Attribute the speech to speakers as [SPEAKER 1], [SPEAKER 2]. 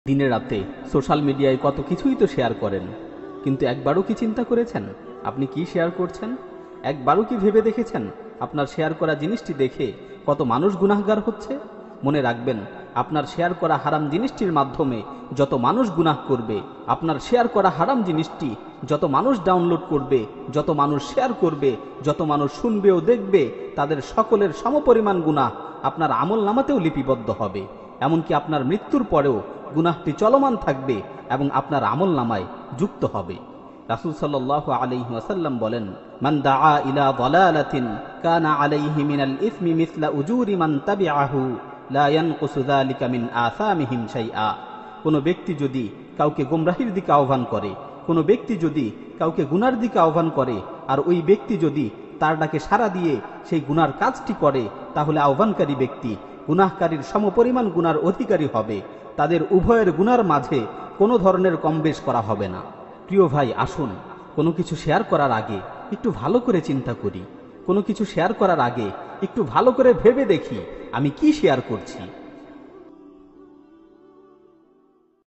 [SPEAKER 1] দিনে রাতে সোশ্যাল মিডিয়ায় কত কিছুই তো শেয়ার করেন, কিন্তু একবারও কি চিন্তা করেছেন আপনি কি শেয়ার করছেন? একবারও কি ভেবে দেখেছেন আপনার শেয়ার করা জিনিসটি দেখে কত মানুষ গুনাহগার হচ্ছে? মনে রাখবেন, আপনার শেয়ার করা হারাম জিনিসটির মাধ্যমে যত মানুষ গুনাহ করবে, আপনার শেয়ার করা হারাম জিনিসটি যত মানুষ ডাউনলোড করবে, যত মানুষ শেয়ার করবে, যত মানুষ শুনবে ও দেখবে, তাদের সকলের সমপরিমাণ গুনাহ আপনার আমল নামাতেও লিপিবদ্ধ হবে। এমনকি আপনার মৃত্যুর পরেও গুনাহটি চলমান থাকবে এবং আপনার আমল নামায় যুক্ত হবে। রাসূল সাল্লাল্লাহু আলাইহি ওয়াসাল্লাম বলেন, মান দাআ ইলা দালালাতিন কানা আলাইহি মিনাল ইসমি মিসলা উজুরি মান তাবিআহু লা ইয়ানকুসু যালিকা মিন আসামিহিম শাইআ। কোনো ব্যক্তি যদি কাউকে গোমরাহির দিকে আহ্বান করে, কোনো ব্যক্তি যদি কাউকে গুনার দিকে আহ্বান করে, আর ওই ব্যক্তি যদি তার ডাকে সাড়া দিয়ে সেই গুনার কাজটি করে, তাহলে আহ্বানকারী ব্যক্তি গুনাহকারীর সমপরিমাণ গুনার অধিকারী হবে। তাদের উভয়ের গুনার মাঝে কোনো ধরনের কমবেশ করা হবে না। প্রিয় ভাই, আসুন কোনো কিছু শেয়ার করার আগে একটু ভালো করে চিন্তা করি। কোনো কিছু শেয়ার করার আগে একটু ভালো করে ভেবে দেখি আমি কি শেয়ার করছি।